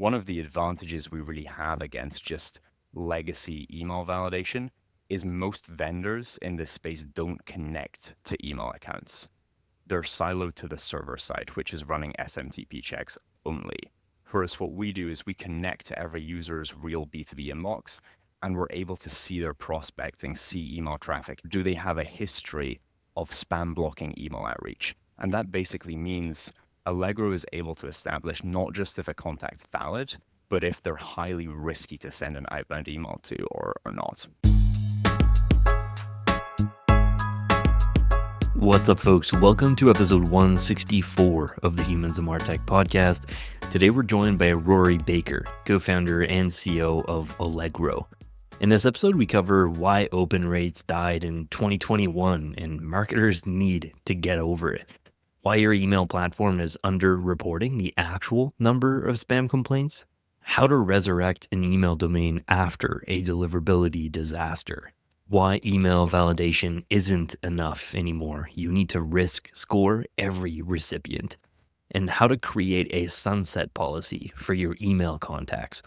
one of the advantages we really have against just legacy email validation is most vendors in this space don't connect to email accounts. They're siloed to the server side, which is running SMTP checks only. Whereas what we do is we connect to every user's real B2B inbox, and we're able to see their prospecting, see email traffic. Do they have a history of spam blocking email outreach? And that basically means Allegro is able to establish not just if a contact's valid, but if they're highly risky to send an outbound email to or not. What's up, folks? Welcome to episode 164 of the Humans of Martech podcast. Today we're joined by Ruari Baker, co-founder and CEO of Allegrow. In this episode, we cover why open rates died in 2021 and marketers need to get over it, why your email platform is underreporting the actual number of spam complaints, how to resurrect an email domain after a deliverability disaster, why email validation isn't enough anymore. You need to risk score every recipient, and how to create a sunset policy for your email contacts.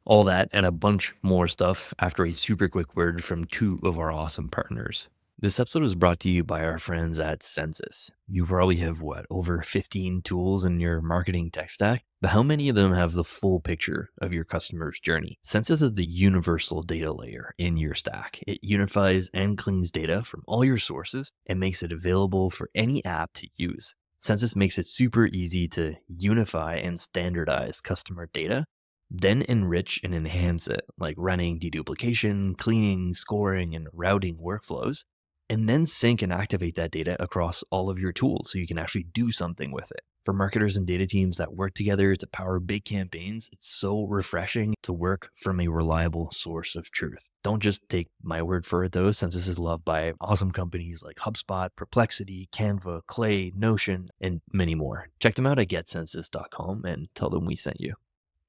All that and a bunch more stuff after a super quick word from two of our awesome partners. This episode is brought to you by our friends at Census. You probably have over 15 tools in your marketing tech stack, but how many of them have the full picture of your customer's journey? Census is the universal data layer in your stack. It unifies and cleans data from all your sources and makes it available for any app to use. Census makes it super easy to unify and standardize customer data, then enrich and enhance it, like running deduplication, cleaning, scoring, and routing workflows, and then sync and activate that data across all of your tools so you can actually do something with it. For marketers and data teams that work together to power big campaigns, it's so refreshing to work from a reliable source of truth. Don't just take my word for it though. Census is loved by awesome companies like HubSpot, Perplexity, Canva, Clay, Notion, and many more. Check them out at getcensus.com and tell them we sent you.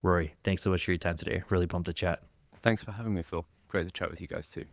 Ruari, thanks so much for your time today. Really pumped to chat. Thanks for having me, Phil. Great to chat with you guys too.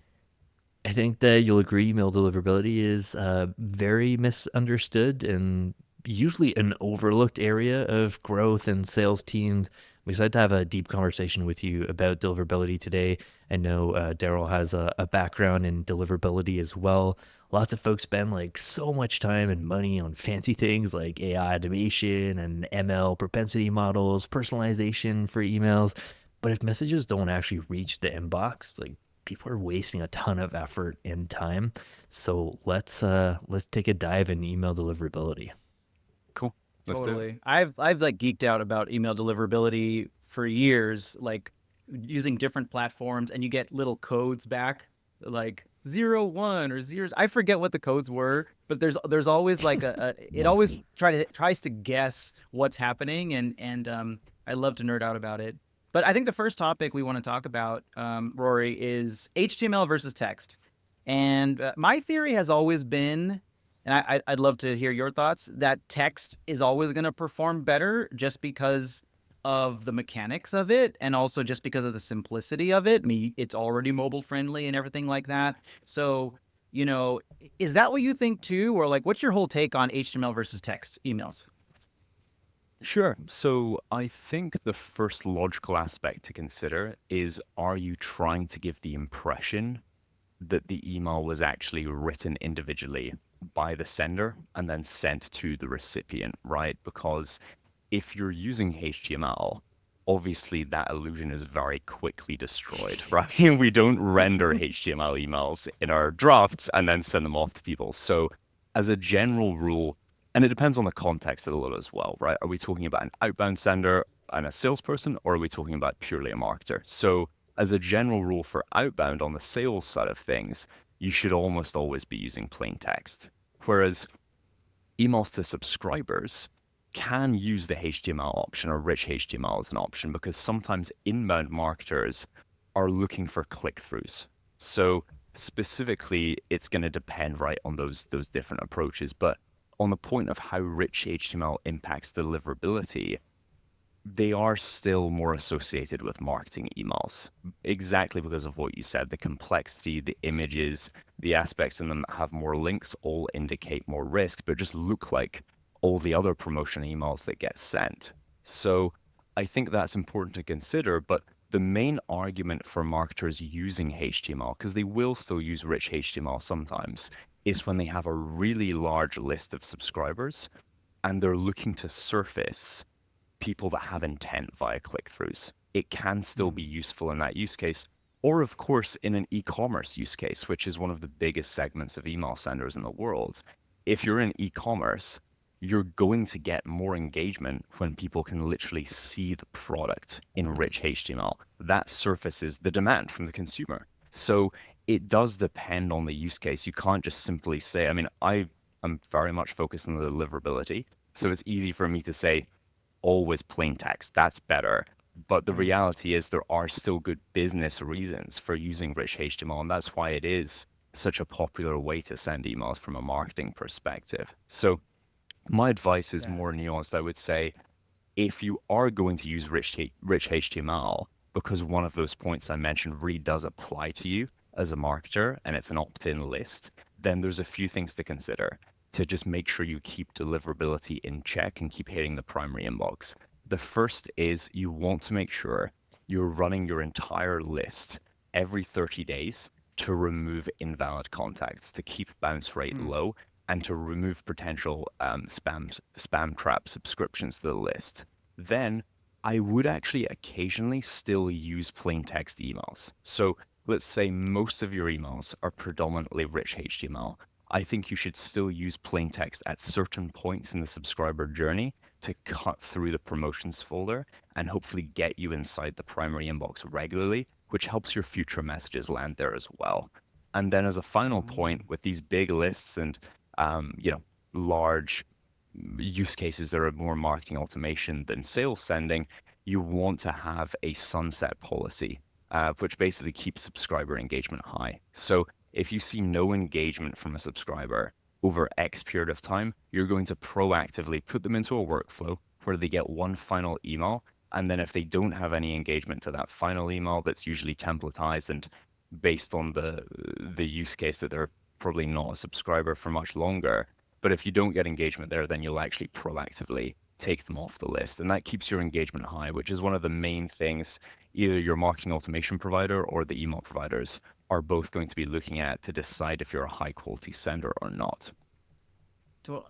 I think that you'll agree email deliverability is very misunderstood and usually an overlooked area of growth and sales teams. I'm excited to have a deep conversation with you about deliverability today. I know Daryl has a background in deliverability as well. Lots of folks spend so much time and money on fancy things like AI automation and ML propensity models, personalization for emails. But if messages don't actually reach the inbox, people are wasting a ton of effort and time. So let's take a dive in email deliverability. Cool. Let's do it. I've geeked out about email deliverability for years, using different platforms, and you get little codes back, like 0, 1 or zeros. I forget what the codes were, but there's always it always tries to guess what's happening, and I love to nerd out about it. But I think the first topic we want to talk about, Ruari, is HTML versus text. And my theory has always been, and I'd love to hear your thoughts, that text is always going to perform better just because of the mechanics of it, and also just because of the simplicity of it. It's already mobile friendly and everything like that. So, is that what you think too? Or what's your whole take on HTML versus text emails? Sure. So I think the first logical aspect to consider is, are you trying to give the impression that the email was actually written individually by the sender and then sent to the recipient, right? Because if you're using HTML, obviously that illusion is very quickly destroyed, right? We don't render HTML emails in our drafts and then send them off to people. So as a general rule, and it depends on the context a little as well, right? Are we talking about an outbound sender and a salesperson, or are we talking about purely a marketer? So as a general rule for outbound on the sales side of things, you should almost always be using plain text. Whereas emails to subscribers can use the HTML option or rich HTML as an option, because sometimes inbound marketers are looking for click-throughs. So specifically, it's going to depend, right, on those different approaches. But on the point of how rich HTML impacts deliverability, they are still more associated with marketing emails, exactly because of what you said. The complexity, the images, the aspects in them that have more links all indicate more risk, but just look like all the other promotion emails that get sent. So I think that's important to consider, but the main argument for marketers using HTML, because they will still use rich HTML sometimes, is when they have a really large list of subscribers and they're looking to surface people that have intent via click-throughs. It can still be useful in that use case. Or, of course, in an e-commerce use case, which is one of the biggest segments of email senders in the world. If you're in e-commerce, you're going to get more engagement when people can literally see the product in rich HTML. That surfaces the demand from the consumer. So it does depend on the use case. You can't just simply say, I mean, I am very much focused on the deliverability. So it's easy for me to say, always plain text. That's better. But the Mm. reality is there are still good business reasons for using rich HTML, and that's why it is such a popular way to send emails from a marketing perspective. So my advice is Yeah. more nuanced. I would say if you are going to use rich HTML, because one of those points I mentioned really does apply to you as a marketer and it's an opt-in list, then there's a few things to consider to just make sure you keep deliverability in check and keep hitting the primary inbox. The first is you want to make sure you're running your entire list every 30 days to remove invalid contacts, to keep bounce rate Mm. low, and to remove potential spam trap subscriptions to the list. Then I would actually occasionally still use plain text emails. So let's say most of your emails are predominantly rich HTML. I think you should still use plain text at certain points in the subscriber journey to cut through the promotions folder and hopefully get you inside the primary inbox regularly, which helps your future messages land there as well. And then as a final point, Mm. with these big lists and you know, large use cases that are more marketing automation than sales sending, you want to have a sunset policy, which basically keeps subscriber engagement high. So if you see no engagement from a subscriber over X period of time, you're going to proactively put them into a workflow where they get one final email. And then if they don't have any engagement to that final email, that's usually templatized and based on the use case that they're probably not a subscriber for much longer. But if you don't get engagement there, then you'll actually proactively take them off the list. And that keeps your engagement high, which is one of the main things either your marketing automation provider or the email providers are both going to be looking at to decide if you're a high quality sender or not. To,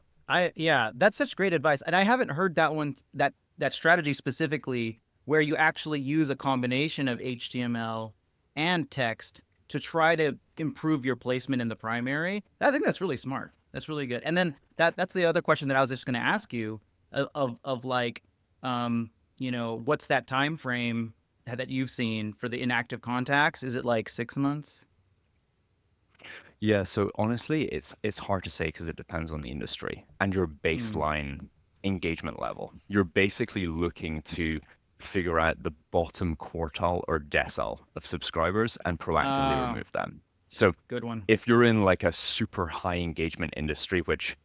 yeah, that's such great advice, and I haven't heard that one that strategy specifically where you actually use a combination of HTML and text to try to improve your placement in the primary. I think that's really smart. That's really good. And then that's the other question that I was just going to ask you of like, what's that time frame that you've seen for the inactive contacts? Is it like 6 months? Yeah, so honestly, it's hard to say because it depends on the industry and your Mm. baseline engagement level. You're basically looking to figure out the bottom quartile or decile of subscribers and proactively Oh, remove them. So good one. if you're in like a super high engagement industry, which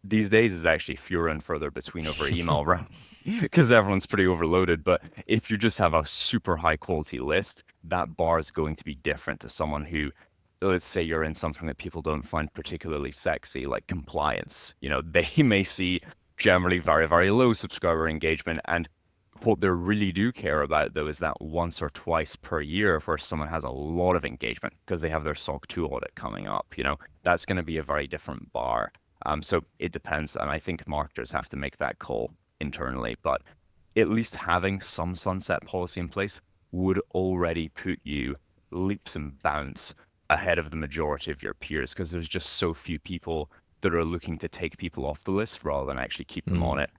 these days is actually fewer and further between over email, right? Because everyone's pretty overloaded. But if you just have a super high quality list, that bar is going to be different to someone who, let's say you're in something that people don't find particularly sexy, like compliance. You know, they may see generally very, very low subscriber engagement. And what they really do care about, though, is that once or twice per year where someone has a lot of engagement because they have their SOC 2 audit coming up. You know, that's going to be a very different bar. So it depends. And I think marketers have to make that call internally. But at least having some sunset policy in place would already put you leaps and bounds ahead of the majority of your peers because there's just so few people that are looking to take people off the list rather than actually keep them on Mm. it.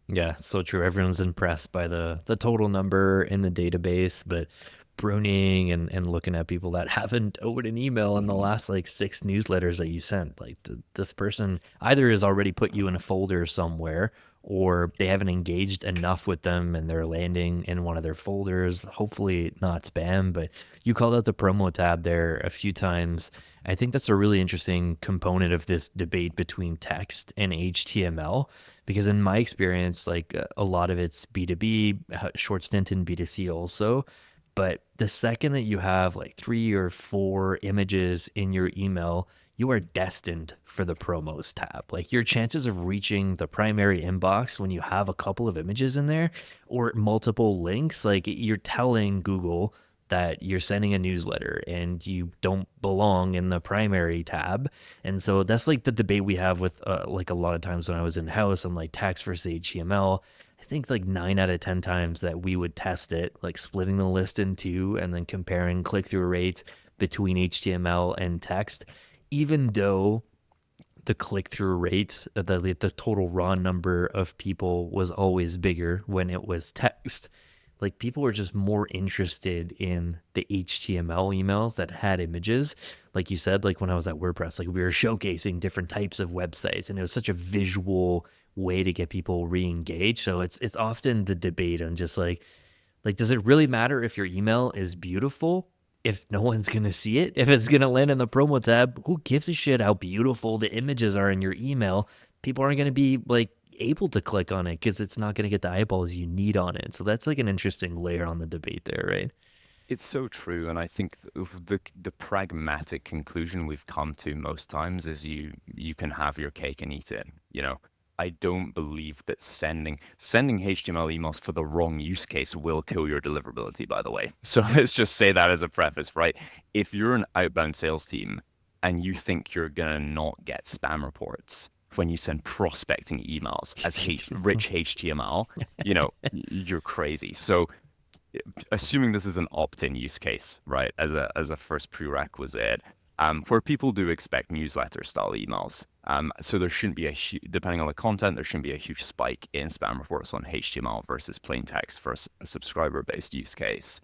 Yeah, so true. Everyone's impressed by the total number in the database, but pruning and looking at people that haven't opened an email in the last like 6 newsletters that you sent, like this person either has already put you in a folder somewhere or they haven't engaged enough with them and they're landing in one of their folders, hopefully not spam. But you called out the promo tab there a few times. I think that's a really interesting component of this debate between text and HTML because in my experience, like a lot of it's B2B, short stint in B2C also. But the second that you have like 3 or 4 images in your email, you are destined for the promos tab. Like your chances of reaching the primary inbox when you have a couple of images in there or multiple links, like you're telling Google that you're sending a newsletter and you don't belong in the primary tab. And so that's like the debate we have with like a lot of times when I was in house and like text versus HTML. I think like 9 out of 10 times that we would test it, like splitting the list in two and then comparing click-through rates between HTML and text, even though the click-through rate, the total raw number of people was always bigger when it was text. Like people were just more interested in the HTML emails that had images. Like you said, like when I was at WordPress, like we were showcasing different types of websites and it was such a visual way to get people re-engaged. So it's often the debate on just like, does it really matter if your email is beautiful? If no one's going to see it, if it's going to land in the promo tab, who gives a shit how beautiful the images are in your email? People aren't going to be like able to click on it because it's not going to get the eyeballs you need on it. So that's like an interesting layer on the debate there, right? It's so true, and I think the pragmatic conclusion we've come to most times is you can have your cake and eat it. You know, I don't believe that sending HTML emails for the wrong use case will kill your deliverability, by the way. So let's just say that as a preface, right? If you're an outbound sales team and you think you're gonna not get spam reports when you send prospecting emails as rich HTML, you're crazy. So assuming this is an opt-in use case, right, as a first prerequisite, where people do expect newsletter style emails. So there shouldn't be depending on the content, there shouldn't be a huge spike in spam reports on HTML versus plain text for a subscriber-based use case.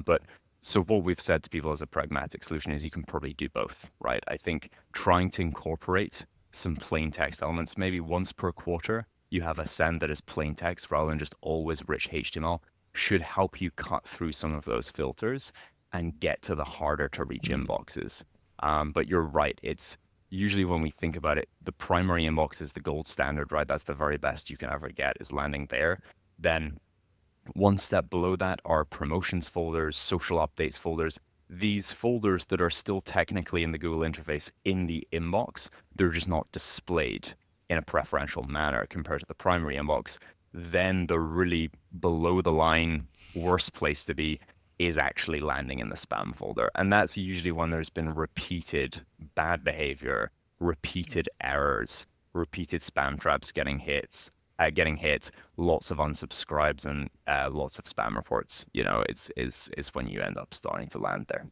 But so what we've said to people as a pragmatic solution is you can probably do both, right? I think trying to incorporate some plain text elements, maybe once per quarter, you have a send that is plain text rather than just always rich HTML, should help you cut through some of those filters and get to the harder to reach inboxes. But you're right. It's usually when we think about it, the primary inbox is the gold standard, right? That's the very best you can ever get is landing there. Then one step below that are promotions folders, social updates folders. These folders that are still technically in the Google interface in the inbox, they're just not displayed in a preferential manner compared to the primary inbox. Then the really below the line worst place to be is actually landing in the spam folder. And that's usually when there's been repeated bad behavior, repeated errors, repeated spam traps getting hit, lots of unsubscribes and lots of spam reports. Is when you end up starting to land there.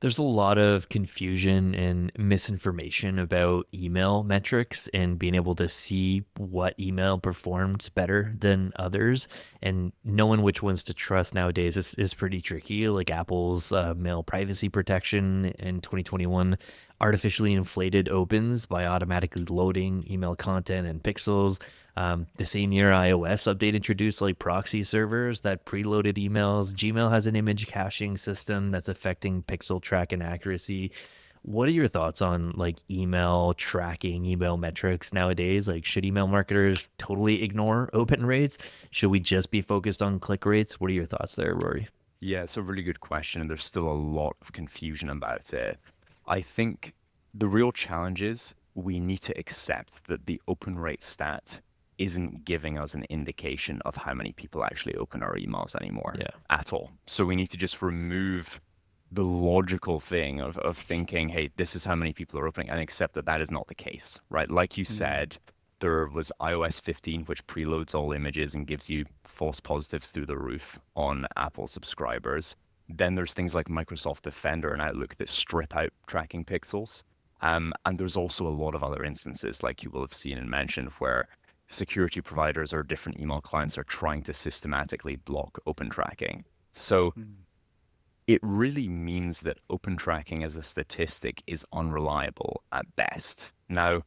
There's a lot of confusion and misinformation about email metrics and being able to see what email performs better than others. And knowing which ones to trust nowadays is pretty tricky. Like Apple's mail privacy protection in 2021 artificially inflated opens by automatically loading email content and pixels. The same year, iOS update introduced like proxy servers that preloaded emails. Gmail has an image caching system that's affecting pixel track and accuracy. What are your thoughts on like email tracking, email metrics nowadays? Like, should email marketers totally ignore open rates? Should we just be focused on click rates? What are your thoughts there, Rory? Yeah, it's a really good question, and there's still a lot of confusion about it. I think the real challenge is we need to accept that the open rate stat isn't giving us an indication of how many people actually open our emails anymore at all. So we need to just remove the logical thing of thinking, hey, this is how many people are opening, and accept that that is not the case, right? Like you said, there was iOS 15, which preloads all images and gives you false positives through the roof on Apple subscribers. Then there's things like Microsoft Defender and Outlook that strip out tracking pixels. And there's also a lot of other instances, like you will have seen and mentioned, where security providers or different email clients are trying to systematically block open tracking. So it really means that open tracking as a statistic is unreliable at best. Now,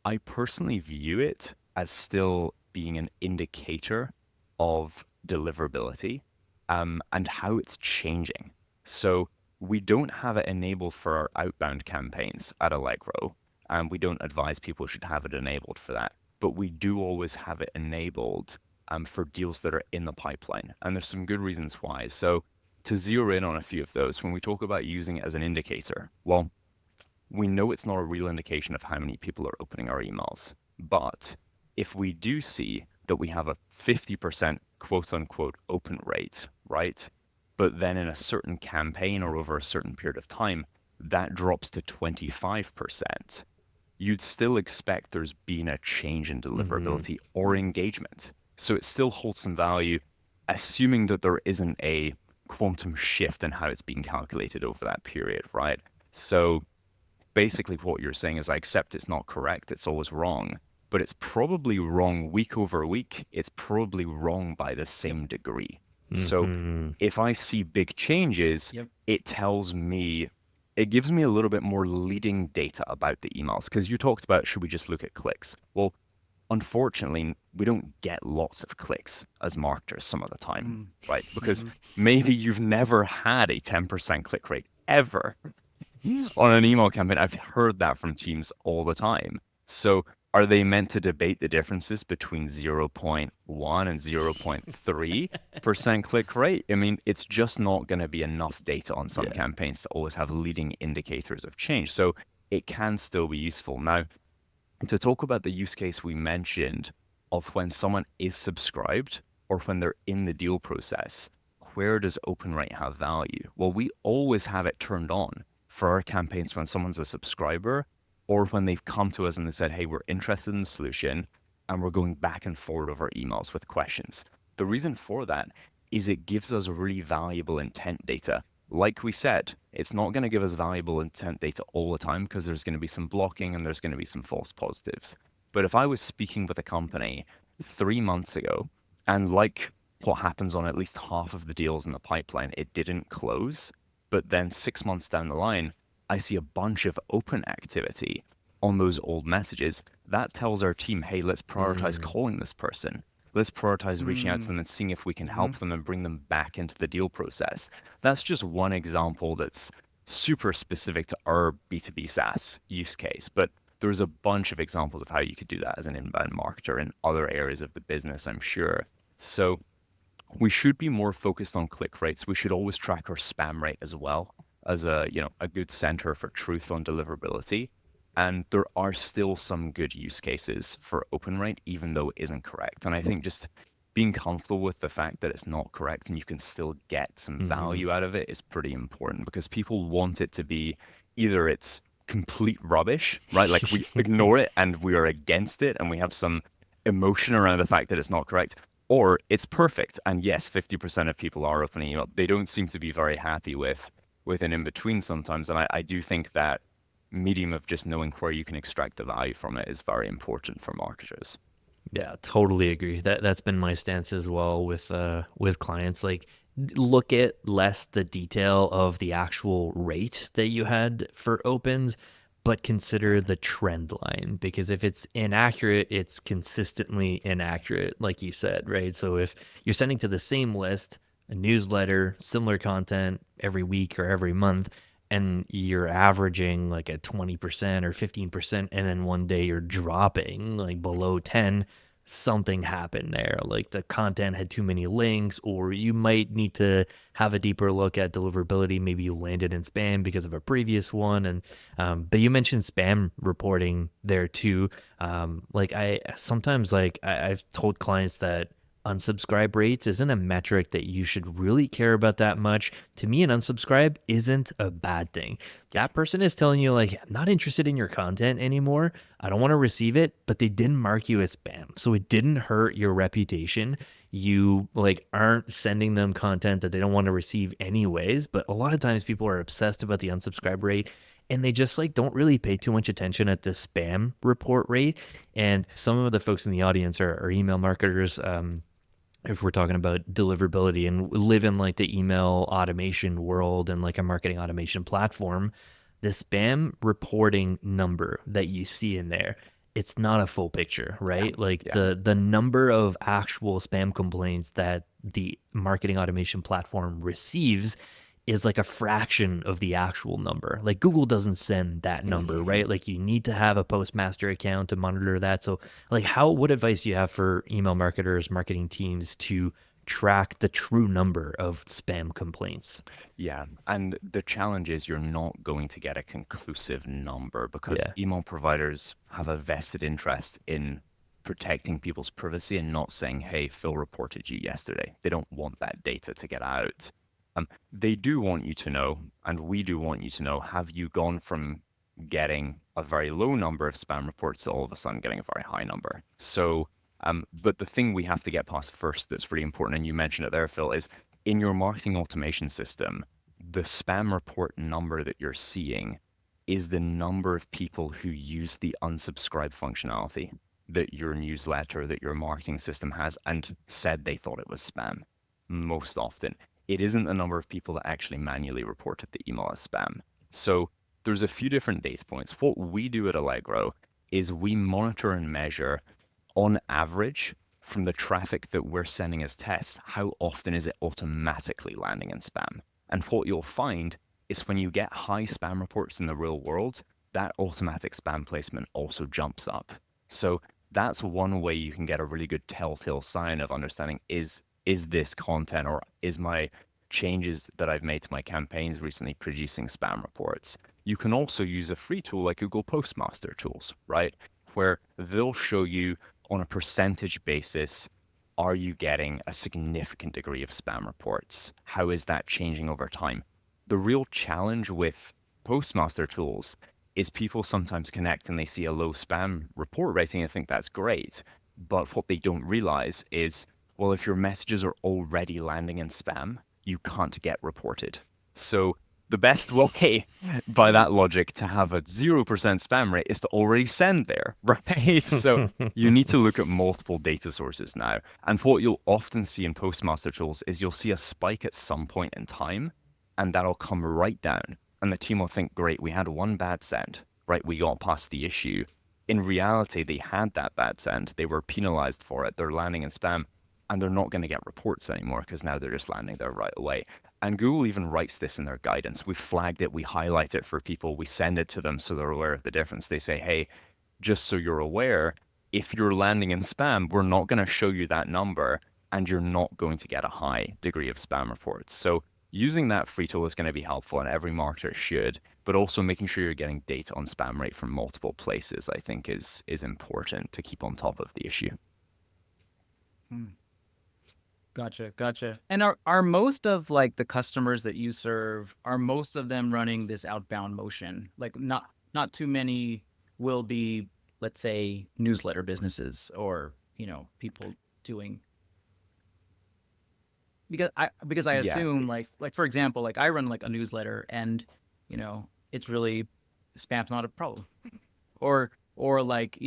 I personally view it as still being an indicator of deliverability and how it's changing. So we don't have it enabled for our outbound campaigns at Allegro, and we don't advise people should have it enabled for that. But we do always have it enabled for deals that are in the pipeline. And there's some good reasons why. So to zero in on a few of those, when we talk about using it as an indicator, well, we know it's not a real indication of how many people are opening our emails. But if we do see that we have a 50% quote unquote open rate, right? But then in a certain campaign or over a certain period of time, that drops to 25%, you'd still expect there's been a change in deliverability or engagement. So it still holds some value, assuming that there isn't a quantum shift in how it's being calculated over that period, right? So basically what you're saying is I accept it's not correct, it's always wrong, but it's probably wrong week over week. It's probably wrong by the same degree. So if I see big changes, it tells me, it gives me a little bit more leading data about the emails. Because you talked about, should we just look at clicks? Well, unfortunately, we don't get lots of clicks as marketers some of the time, right? Because maybe you've never had a 10% click rate ever on an email campaign. I've heard that from teams all the time. So are they meant to debate the differences between 0.1 and 0.3% click rate? I mean, it's just not going to be enough data on some campaigns to always have leading indicators of change. So it can still be useful. Now, to talk about the use case we mentioned of when someone is subscribed or when they're in the deal process, where does open rate have value? Well, we always have it turned on for our campaigns when someone's a subscriber or when they've come to us and they said, hey, we're interested in the solution and we're going back and forward over emails with questions. The reason for that is it gives us really valuable intent data. Like we said, it's not going to give us valuable intent data all the time because there's going to be some blocking and there's going to be some false positives. But if I was speaking with a company 3 months ago and like what happens on at least half of the deals in the pipeline, it didn't close, but then 6 months down the line, I see a bunch of open activity on those old messages. That tells our team, hey, let's prioritize calling this person. Let's prioritize reaching out to them and seeing if we can help them and bring them back into the deal process. That's just one example that's super specific to our B2B SaaS use case. But there's a bunch of examples of how you could do that as an inbound marketer in other areas of the business, I'm sure. So we should be more focused on click rates. We should always track our spam rate as well as a good center for truth on deliverability. And there are still some good use cases for open rate, even though it isn't correct. And I think just being comfortable with the fact that it's not correct and you can still get some value out of it is pretty important because people want it to be either it's complete rubbish, right? Like we ignore it and we are against it and we have some emotion around the fact that it's not correct, or it's perfect. And yes, 50% of people are opening email. They don't seem to be very happy with an in-between sometimes. And I do think that medium of just knowing where you can extract the value from it is very important for marketers. Yeah, totally agree. That's been my stance as well with clients. Like, look at less the detail of the actual rate that you had for opens, but consider the trend line, because if it's inaccurate, it's consistently inaccurate, like you said, right? So if you're sending to the same list a newsletter, similar content every week or every month, and you're averaging like a 20% or 15%, and then one day you're dropping like below 10, something happened there. Like the content had too many links, or you might need to have a deeper look at deliverability. Maybe you landed in spam because of a previous one. And but you mentioned spam reporting there too. I've told clients that unsubscribe rates isn't a metric that you should really care about that much. To me, an unsubscribe isn't a bad thing. That person is telling you, like, I'm not interested in your content anymore. I don't want to receive it, but they didn't mark you as spam. So it didn't hurt your reputation. You aren't sending them content that they don't want to receive anyways. But a lot of times people are obsessed about the unsubscribe rate, and they just don't really pay too much attention at the spam report rate. And some of the folks in the audience are email marketers. If we're talking about deliverability and live in the email automation world and a marketing automation platform, the spam reporting number that you see in there, it's not a full picture, right? The number of actual spam complaints that the marketing automation platform receives is a fraction of the actual number. Google doesn't send that number, right? You need to have a Postmaster account to monitor that. So what advice do you have for email marketers, marketing teams to track the true number of spam complaints? Yeah. And the challenge is you're not going to get a conclusive number because Yeah. email providers have a vested interest in protecting people's privacy and not saying, hey, Phil reported you yesterday. They don't want that data to get out. They do want you to know, and we do want you to know, have you gone from getting a very low number of spam reports to all of a sudden getting a very high number? So, but the thing we have to get past first that's really important, and you mentioned it there, Phil, is in your marketing automation system, the spam report number that you're seeing is the number of people who use the unsubscribe functionality that your newsletter, that your marketing system has, and said they thought it was spam. Most often, it isn't the number of people that actually manually reported the email as spam. So there's a few different data points. What we do at Allegro is we monitor and measure on average from the traffic that we're sending as tests, how often is it automatically landing in spam? And what you'll find is when you get high spam reports in the real world, that automatic spam placement also jumps up. So that's one way you can get a really good telltale sign of understanding is this content or is my changes that I've made to my campaigns recently producing spam reports. You can also use a free tool like Google Postmaster tools, right? Where they'll show you on a percentage basis, are you getting a significant degree of spam reports? How is that changing over time? The real challenge with Postmaster tools is people sometimes connect and they see a low spam report rating and think that's great. But what they don't realize is, well, if your messages are already landing in spam, you can't get reported. So the best way, by that logic, to have a 0% spam rate is to already send there, right? So you need to look at multiple data sources now. And what you'll often see in Postmaster tools is you'll see a spike at some point in time, and that'll come right down. And the team will think, great, we had one bad send, right? We got past the issue. In reality, they had that bad send. They were penalized for it. They're landing in spam, and they're not going to get reports anymore because now they're just landing there right away. And Google even writes this in their guidance. We flagged it, we highlight it for people, we send it to them so they're aware of the difference. They say, hey, just so you're aware, if you're landing in spam, we're not going to show you that number and you're not going to get a high degree of spam reports. So using that free tool is going to be helpful and every marketer should, but also making sure you're getting data on spam rate from multiple places, I think is important to keep on top of the issue. Gotcha. And are most of like the customers that you serve, are most of them running this outbound motion? Like not too many will be, let's say, newsletter businesses or, people doing, because I assume like for example, like I run like a newsletter and, it's really spam's not a problem. Or like,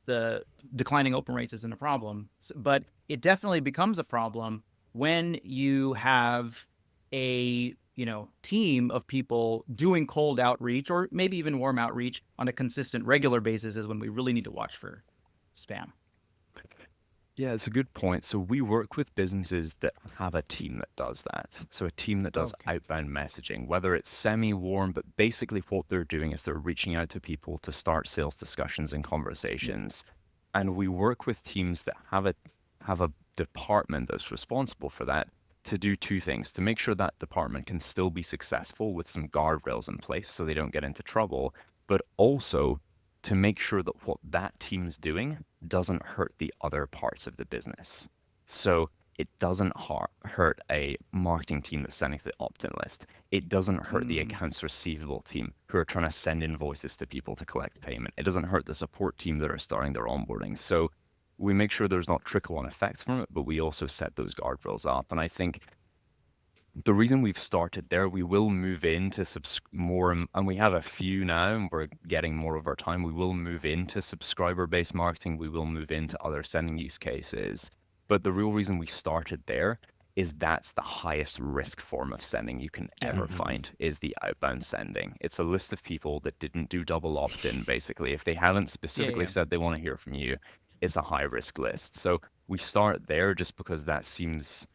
the declining open rates isn't a problem, but it definitely becomes a problem when you have a, team of people doing cold outreach or maybe even warm outreach on a consistent, regular basis is when we really need to watch for spam. Yeah, it's a good point. So we work with businesses that have a team that does that. So a team that does outbound messaging, whether it's semi-warm, but basically what they're doing is they're reaching out to people to start sales discussions and conversations. And we work with teams that have a department that's responsible for that to do two things: to make sure that department can still be successful with some guardrails in place so they don't get into trouble, but also to make sure that what that team's doing doesn't hurt the other parts of the business. So it doesn't hurt a marketing team that's sending to the opt-in list. It doesn't hurt the accounts receivable team who are trying to send invoices to people to collect payment. It doesn't hurt the support team that are starting their onboarding. So we make sure there's not trickle-on effects from it, but we also set those guardrails up. And I think the reason we've started there, we will move into more, and we have a few now, and we're getting more of our time. We will move into subscriber-based marketing. We will move into other sending use cases. But the real reason we started there is that's the highest risk form of sending you can ever find, is the outbound sending. It's a list of people that didn't do double opt-in, basically. If they haven't specifically said they want to hear from you, it's a high-risk list. So we start there just because that seems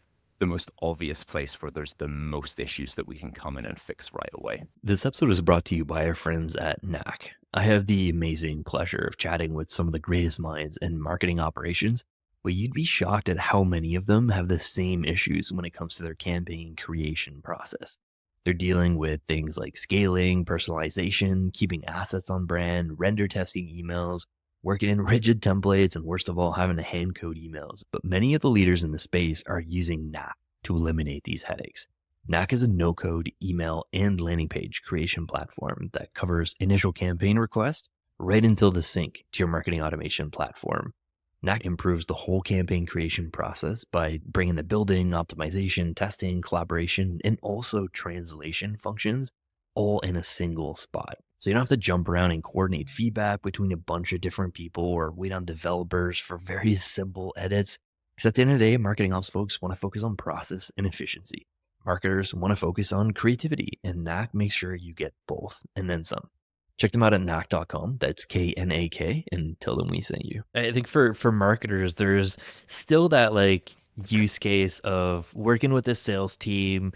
the most obvious place where there's the most issues that we can come in and fix right away. This episode is brought to you by our friends at Knack. I have the amazing pleasure of chatting with some of the greatest minds in marketing operations, Well, you'd be shocked at how many of them have the same issues when it comes to their campaign creation process. They're dealing with things like scaling, personalization, keeping assets on brand, render testing emails, working in rigid templates, and worst of all, having to hand code emails. But many of the leaders in the space are using Knack to eliminate these headaches. Knack is a no-code email and landing page creation platform that covers initial campaign requests right until the sync to your marketing automation platform. Knack improves the whole campaign creation process by bringing the building, optimization, testing, collaboration, and also translation functions all in a single spot. So you don't have to jump around and coordinate feedback between a bunch of different people or wait on developers for very simple edits. Because at the end of the day, marketing ops folks want to focus on process and efficiency. Marketers want to focus on creativity, and Knack makes sure you get both and then some. Check them out at knack.com. That's KNAK, and tell them we sent you. I think for marketers, there's still that like use case of working with the sales team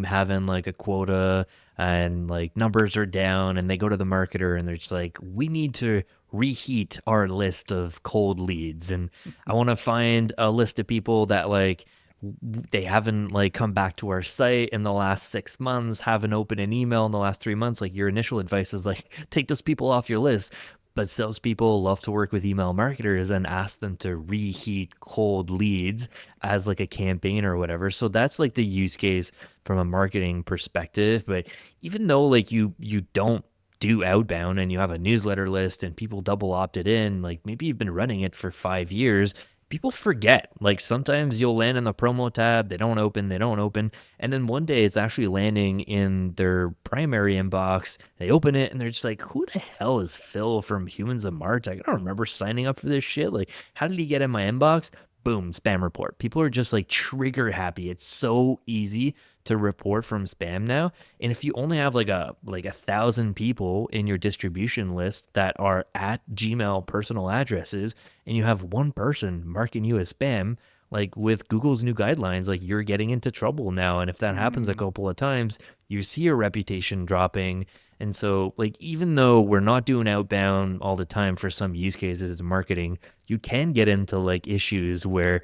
having like a quota and like numbers are down, and they go to the marketer and they're just like, we need to reheat our list of cold leads. And I want to find a list of people that like they haven't like come back to our site in the last 6 months, haven't opened an email in the last 3 months. Like your initial advice is like, take those people off your list. But salespeople love to work with email marketers and ask them to reheat cold leads as like a campaign or whatever. So that's like the use case from a marketing perspective. But even though like you don't do outbound and you have a newsletter list and people double opted in, like maybe you've been running it for 5 years, people forget. Like sometimes you'll land in the promo tab, they don't open. And then one day it's actually landing in their primary inbox. They open it and they're just like, who the hell is Phil from Humans of Martech? I don't remember signing up for this shit. Like, how did he get in my inbox? Boom, spam report. People are just like trigger happy. It's so easy to report from spam now. And if you only have like a 1,000 people in your distribution list that are at Gmail personal addresses, and you have one person marking you as spam, like with Google's new guidelines, like you're getting into trouble now. And if that happens a couple of times, you see your reputation dropping. And so like, even though we're not doing outbound all the time for some use cases in marketing, you can get into like issues where,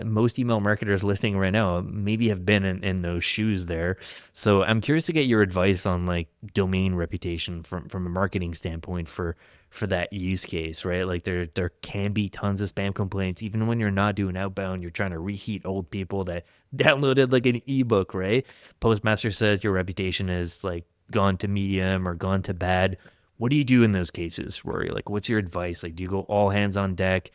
most email marketers listening right now maybe have been in those shoes there. So I'm curious to get your advice on like domain reputation from a marketing standpoint for that use case, right? Like there can be tons of spam complaints, even when you're not doing outbound, you're trying to reheat old people that downloaded like an ebook, right? Postmaster says your reputation is like gone to medium or gone to bad. What do you do in those cases, Rory? Like, what's your advice? Like, do you go all hands on deck?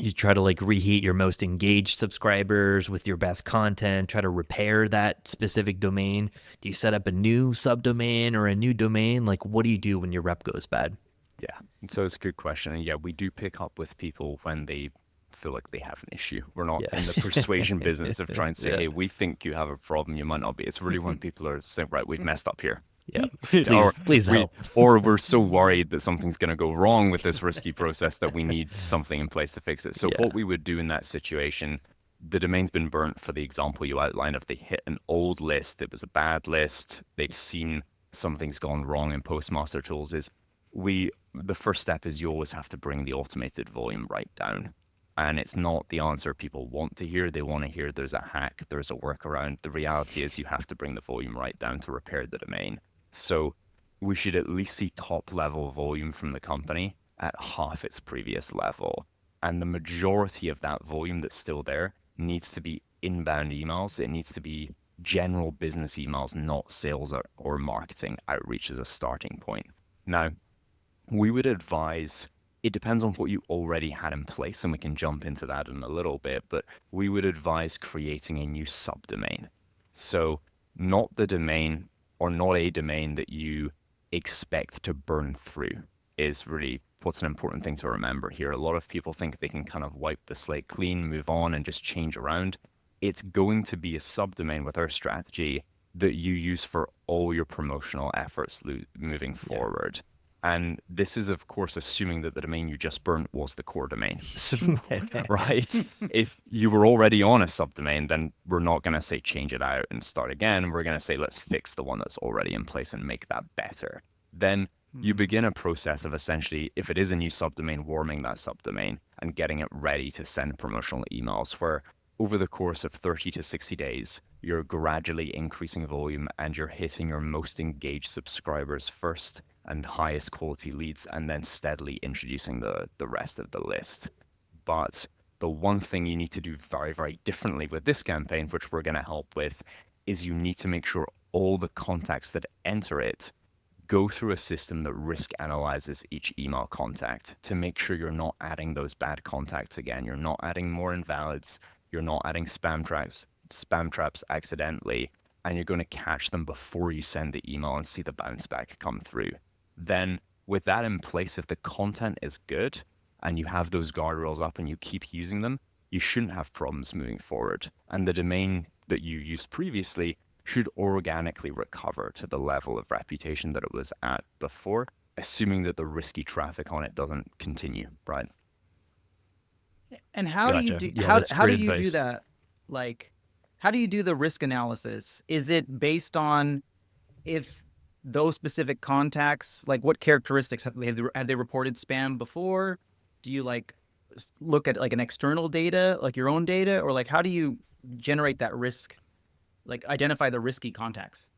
You try to like reheat your most engaged subscribers with your best content, try to repair that specific domain. Do you set up a new subdomain or a new domain? Like, what do you do when your rep goes bad? Yeah, so it's a good question. And yeah, we do pick up with people when they feel like they have an issue. We're not in the persuasion business of trying to say, hey, we think you have a problem, you might not be. It's really when people are saying, right, we've messed up here. Yeah, please help. Or we're so worried that something's going to go wrong with this risky process that we need something in place to fix it. So what we would do in that situation, the domain's been burnt for the example you outlined. If they hit an old list, it was a bad list, they've seen something's gone wrong in Postmaster tools, the first step is you always have to bring the automated volume right down. And it's not the answer people want to hear. They want to hear there's a hack, there's a workaround. The reality is you have to bring the volume right down to repair the domain. So we should at least see top level volume from the company at half its previous level. And the majority of that volume that's still there needs to be inbound emails. It needs to be general business emails, not sales or marketing outreach as a starting point. Now, we would advise, it depends on what you already had in place, and we can jump into that in a little bit, but we would advise creating a new subdomain. So not the domain or not a domain that you expect to burn through is really what's an important thing to remember here. A lot of people think they can kind of wipe the slate clean, move on, and just change around. It's going to be a subdomain with our strategy that you use for all your promotional efforts moving forward. And this is, of course, assuming that the domain you just burnt was the core domain, right? If you were already on a subdomain, then we're not going to say change it out and start again. We're going to say, let's fix the one that's already in place and make that better. Then You begin a process of essentially, if it is a new subdomain, warming that subdomain and getting it ready to send promotional emails, where over the course of 30 to 60 days, you're gradually increasing volume and you're hitting your most engaged subscribers first and highest quality leads, and then steadily introducing the rest of the list. But the one thing you need to do very, very differently with this campaign, which we're going to help with, is you need to make sure all the contacts that enter it go through a system that risk analyzes each email contact to make sure you're not adding those bad contacts again. You're not adding more invalids. You're not adding spam traps accidentally, and you're going to catch them before you send the email and see the bounce back come through. Then with that in place, if the content is good and you have those guardrails up and you keep using them, you shouldn't have problems moving forward. And the domain that you used previously should organically recover to the level of reputation that it was at before, assuming that the risky traffic on it doesn't continue, right? And how do you Gotcha. do Yeah, how that's how do great you do advice. that? Like, how do you do the risk analysis? Is it based on if those specific contacts, like what characteristics have they reported spam before? Do you like look at like an external data, like your own data, or like how do you generate that risk, like identify the risky contacts?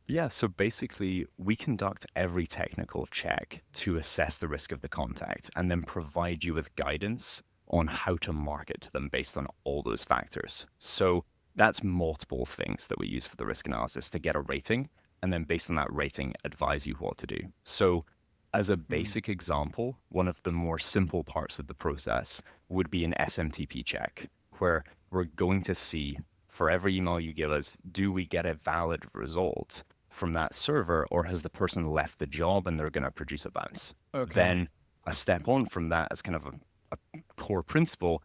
Yeah, so basically, we conduct every technical check to assess the risk of the contact and then provide you with guidance on how to market to them based on all those factors. So that's multiple things that we use for the risk analysis to get a rating, and then based on that rating, advise you what to do. So, as a Mm. basic example, one of the more simple parts of the process would be an SMTP check, where we're going to see for every email you give us, do we get a valid result from that server, or has the person left the job and they're going to produce a bounce? Okay. Then a step on from that, as kind of a core principle,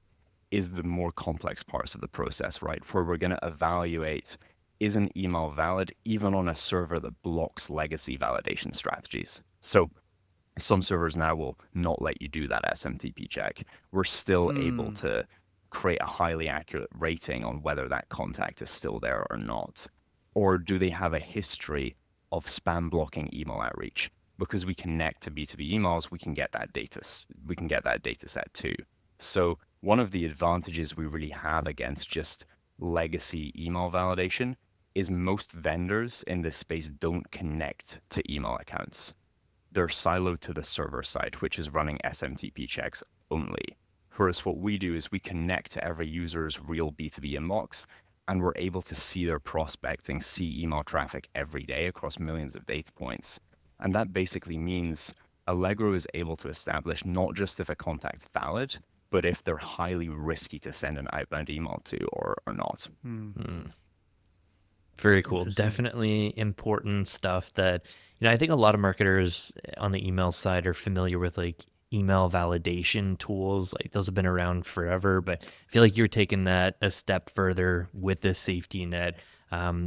is the more complex parts of the process, right? Where we're going to evaluate, is an email valid even on a server that blocks legacy validation strategies? So some servers now will not let you do that SMTP check. We're still able Hmm. to create a highly accurate rating on whether that contact is still there or not. Or do they have a history of spam blocking email outreach? Because we connect to B2B emails, we can get that data. We can get that data set too. So one of the advantages we really have against just legacy email validation is most vendors in this space don't connect to email accounts. They're siloed to the server side, which is running SMTP checks only. Whereas what we do is we connect to every user's real B2B inbox, and we're able to see their prospecting, see email traffic every day across millions of data points. And that basically means Allegro is able to establish not just if a contact's valid, but if they're highly risky to send an outbound email to or not. Hmm. Very cool. Interesting. Definitely important stuff that, I think a lot of marketers on the email side are familiar with like email validation tools. Like those have been around forever, but I feel like you're taking that a step further with this safety net.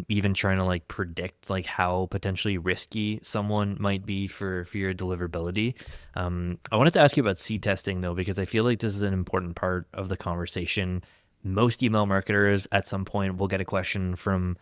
Even trying to like predict like how potentially risky someone might be for your deliverability. I wanted to ask you about seed testing though, because I feel like this is an important part of the conversation. Most email marketers at some point will get a question from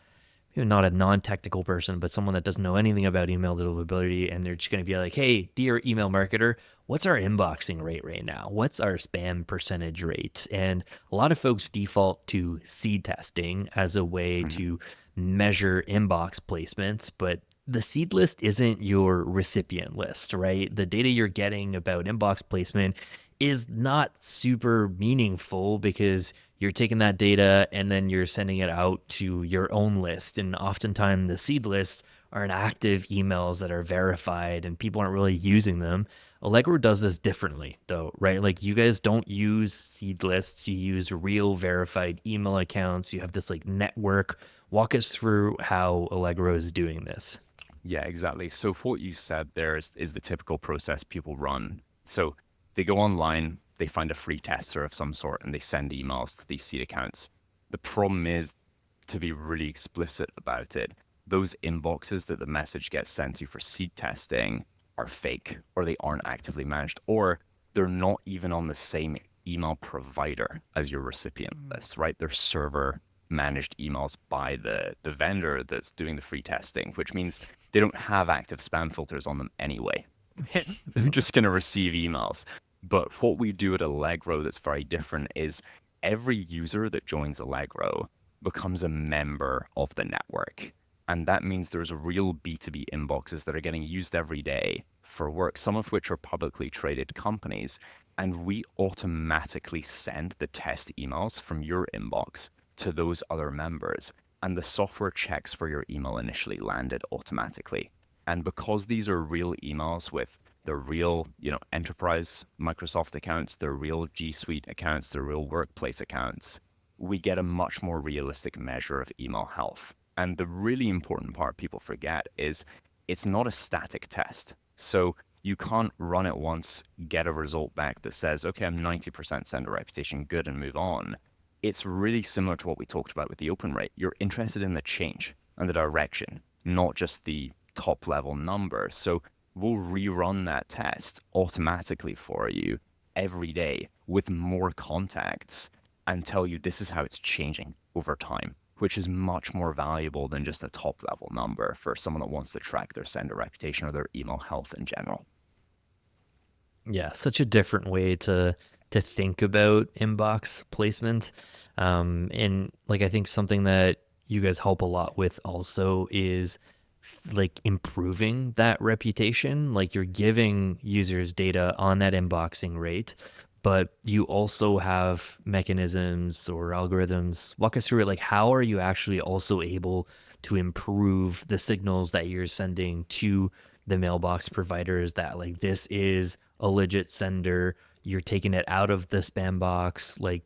not a non-technical person, but someone that doesn't know anything about email deliverability, and they're just going to be like, "Hey, dear email marketer, what's our inboxing rate right now? What's our spam percentage rate?" And a lot of folks default to seed testing as a way Mhm. to measure inbox placements, but the seed list isn't your recipient list, right? The data you're getting about inbox placement is not super meaningful because you're taking that data and then you're sending it out to your own list. And oftentimes the seed lists are inactive emails that are verified and people aren't really using them. Allegro does this differently though, right? Like you guys don't use seed lists, you use real verified email accounts. You have this like network. Walk us through how Allegro is doing this. Yeah, exactly. So what you said there is the typical process people run. So they go online, they find a free tester of some sort, and they send emails to these seed accounts. The problem is, to be really explicit about it, those inboxes that the message gets sent to for seed testing are fake, or they aren't actively managed, or they're not even on the same email provider as your recipient list, right? They're server managed emails by the vendor that's doing the free testing, which means they don't have active spam filters on them anyway. They're just going to receive emails. But what we do at Allegro that's very different is every user that joins Allegro becomes a member of the network. And that means there's real B2B inboxes that are getting used every day for work, some of which are publicly traded companies. And we automatically send the test emails from your inbox to those other members. And the software checks where your email initially landed automatically. And because these are real emails with their real, enterprise Microsoft accounts, their real G Suite accounts, their real workplace accounts, we get a much more realistic measure of email health. And the really important part people forget is it's not a static test. So you can't run it once, get a result back that says, okay, I'm 90% sender reputation good and move on. It's really similar to what we talked about with the open rate. You're interested in the change and the direction, not just the top level number. So we'll rerun that test automatically for you every day with more contacts and tell you this is how it's changing over time, which is much more valuable than just a top level number for someone that wants to track their sender reputation or their email health in general. Yeah, such a different way to think about inbox placement. And like I think something that you guys help a lot with also is like improving that reputation. Like you're giving users data on that inboxing rate, but you also have mechanisms or algorithms. Walk us through it. Like, how are you actually also able to improve the signals that you're sending to the mailbox providers that like this is a legit sender? You're taking it out of the spam box, like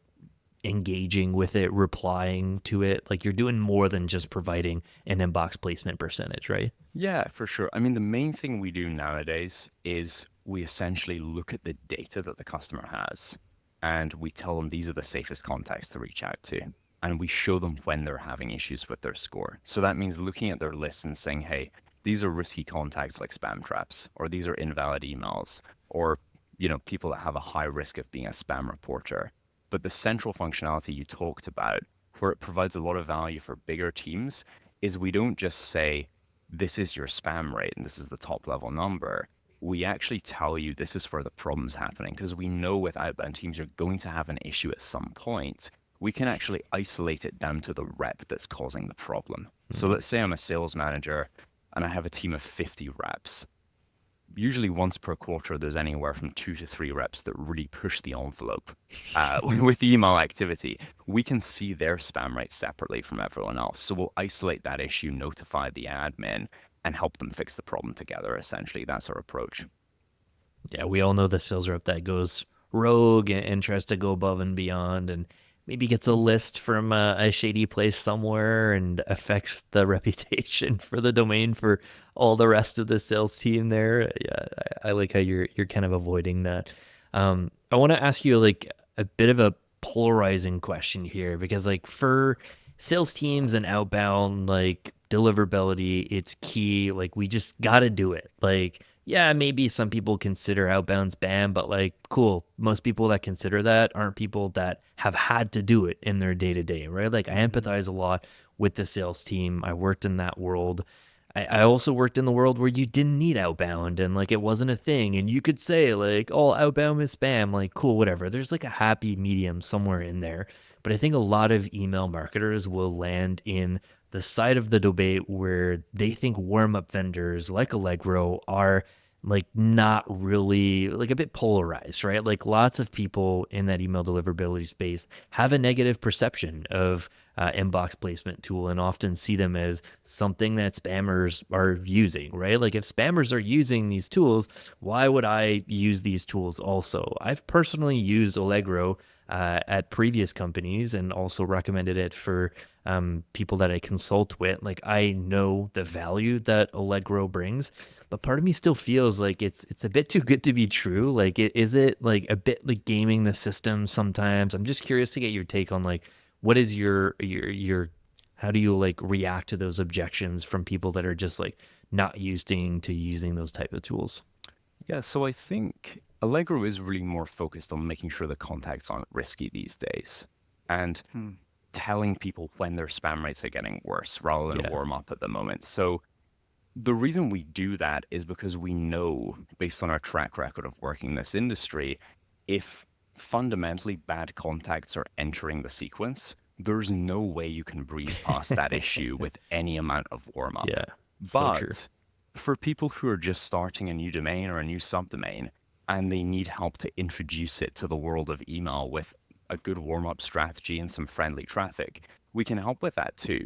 engaging with it, replying to it. Like you're doing more than just providing an inbox placement percentage, right? Yeah, for sure. I mean, the main thing we do nowadays is we essentially look at the data that the customer has and we tell them these are the safest contacts to reach out to. And we show them when they're having issues with their score. So that means looking at their list and saying, hey, these are risky contacts like spam traps, or these are invalid emails, or people that have a high risk of being a spam reporter. But the central functionality you talked about, where it provides a lot of value for bigger teams, is we don't just say, this is your spam rate and this is the top level number. We actually tell you this is where the problem's happening because we know with outbound teams you're going to have an issue at some point. We can actually isolate it down to the rep that's causing the problem. So let's say I'm a sales manager and I have a team of 50 reps. Usually once per quarter, there's anywhere from 2 to 3 reps that really push the envelope with email activity. We can see their spam rate separately from everyone else. So we'll isolate that issue, notify the admin, and help them fix the problem together. Essentially, that's our approach. Yeah, we all know the sales rep that goes rogue and tries to go above and beyond and maybe gets a list from a shady place somewhere and affects the reputation for the domain for all the rest of the sales team there. Yeah, I like how you're kind of avoiding that. I want to ask you like a bit of a polarizing question here because like for sales teams and outbound like deliverability, it's key. Like we just got to do it. Like yeah, maybe some people consider outbound spam, but like, cool. Most people that consider that aren't people that have had to do it in their day to day, right? Like, I empathize a lot with the sales team. I worked in that world. I also worked in the world where you didn't need outbound and like it wasn't a thing. And you could say, like, oh, outbound is spam. Like, cool, whatever. There's like a happy medium somewhere in there. But I think a lot of email marketers will land in the side of the debate where they think warm-up vendors like Allegro are like not really like a bit polarized, right? Like lots of people in that email deliverability space have a negative perception of inbox placement tool and often see them as something that spammers are using, right? Like if spammers are using these tools, why would I use these tools also? I've personally used Allegro at previous companies and also recommended it for people that I consult with. Like I know the value that Allegro brings, but part of me still feels like it's a bit too good to be true. Like, is it like a bit like gaming the system sometimes? I'm just curious to get your take on like, what is your how do you like react to those objections from people that are just like not used to using those type of tools? Yeah, so I think Allegro is really more focused on making sure the contacts aren't risky these days and telling people when their spam rates are getting worse rather than Yeah. warm up at the moment. So The reason we do that is because we know, based on our track record of working in this industry, if fundamentally bad contacts are entering the sequence, there's no way you can breeze past that issue with any amount of warm up. Yeah, so true. But for people who are just starting a new domain or a new subdomain and they need help to introduce it to the world of email with a good warm up strategy and some friendly traffic, we can help with that too.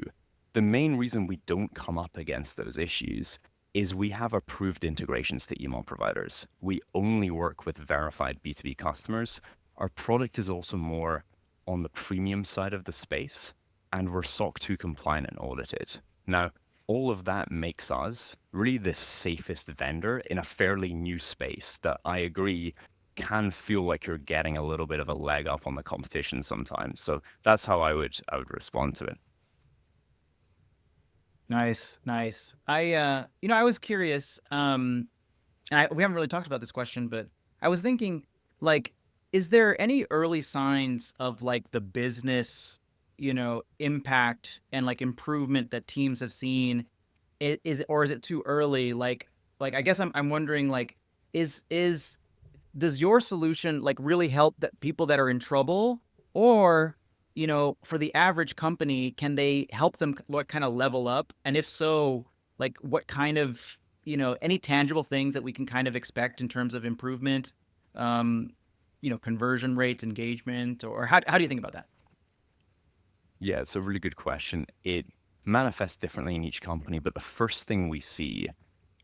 The main reason we don't come up against those issues is we have approved integrations to email providers. We only work with verified B2B customers. Our product is also more on the premium side of the space, and we're SOC 2 compliant and audited. Now, all of that makes us really the safest vendor in a fairly new space that I agree can feel like you're getting a little bit of a leg up on the competition sometimes. So that's how I would respond to it. Nice, nice. I was curious, and we haven't really talked about this question, but I was thinking, like, is there any early signs of like the business, impact and like improvement that teams have seen? Or is it too early? Like I guess I'm wondering, like, is does your solution like really help that people that are in trouble, or for the average company, can they help them what kind of level up? And if so, like what kind of, any tangible things that we can kind of expect in terms of improvement, um, conversion rates, engagement, or how do you think about that? Yeah, it's a really good question. It manifests differently in each company, but the first thing we see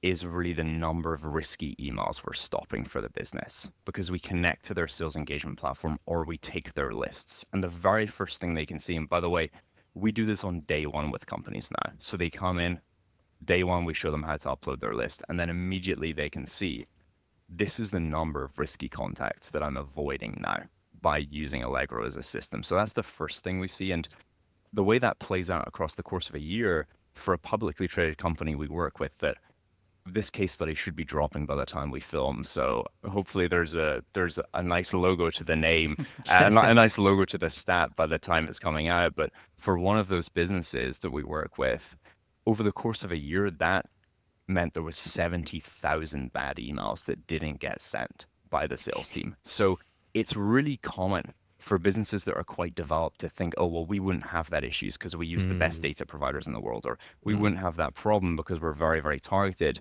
is really the number of risky emails we're stopping for the business because we connect to their sales engagement platform or we take their lists. And the very first thing they can see, and by the way, we do this on day one with companies now. So they come in, day one, we show them how to upload their list, and then immediately they can see this is the number of risky contacts that I'm avoiding now by using Allegro as a system. So that's the first thing we see. And the way that plays out across the course of a year for a publicly traded company we work with, that this case study should be dropping by the time we film. So hopefully there's a nice logo to the name, a nice logo to the stat by the time it's coming out. But for one of those businesses that we work with, over the course of a year, that meant there was 70,000 bad emails that didn't get sent by the sales team. So it's really common for businesses that are quite developed to think, oh, well, we wouldn't have that issues because we use the best Mm, data providers in the world, or we mm. wouldn't have that problem because we're very, very targeted.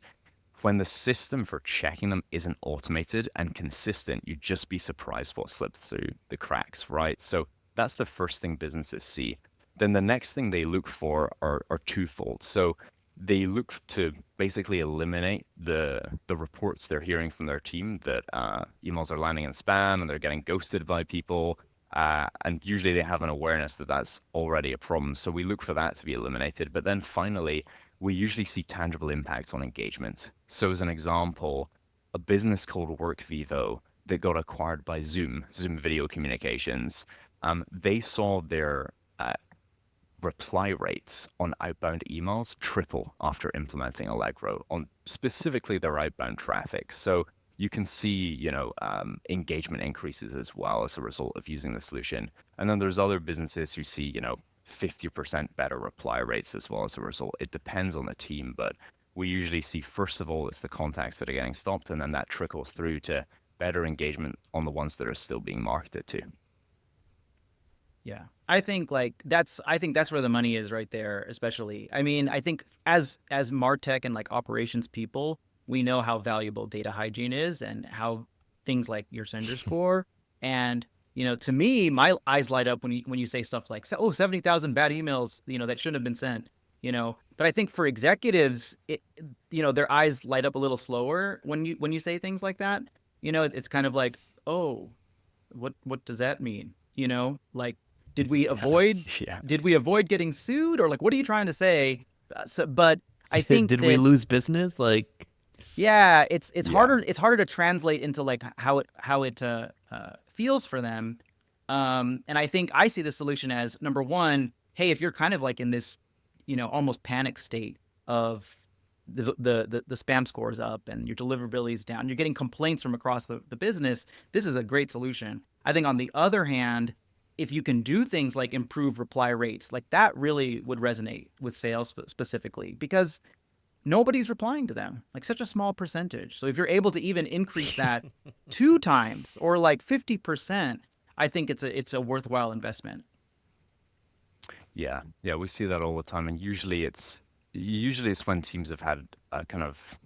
When the system for checking them isn't automated and consistent, you'd just be surprised what slipped through the cracks, right? So that's the first thing businesses see. Then the next thing they look for are twofold. So they look to basically eliminate the reports they're hearing from their team that emails are landing in spam and they're getting ghosted by people. And usually they have an awareness that that's already a problem. So we look for that to be eliminated. But then finally, we usually see tangible impacts on engagement. So as an example, a business called WorkVivo that got acquired by Zoom Video Communications, they saw their reply rates on outbound emails triple after implementing Allegro on specifically their outbound traffic. So you can see, engagement increases as well as a result of using the solution. And then there's other businesses who see, 50% better reply rates as well as a result. It depends on the team, but we usually see, first of all, it's the contacts that are getting stopped, and then that trickles through to better engagement on the ones that are still being marketed to. Yeah. I think that's where the money is right there, especially. I mean, I think as Martech and like operations people, we know how valuable data hygiene is and how things like your sender score. And, to me, my eyes light up when you say stuff like, oh, 70,000 bad emails, that shouldn't have been sent, But I think for executives, their eyes light up a little slower when you say things like that. It's kind of like, oh, what does that mean? Like, did we avoid Yeah. did we avoid getting sued, or like what are you trying to say? But I think Did we that, lose business? Like, yeah, it's Yeah. harder to translate into like how it feels for them. And I think I see the solution as, number one, hey, if you're kind of like in this, almost panic state of the spam scores up and your deliverability is down, you're getting complaints from across the business, this is a great solution. I think on the other hand, if you can do things like improve reply rates, like that really would resonate with sales specifically, because nobody's replying to them, like such a small percentage. So if you're able to even increase that 2 times or like 50%, I think it's a worthwhile investment. Yeah, yeah, we see that all the time, and usually it's when teams have had a kind of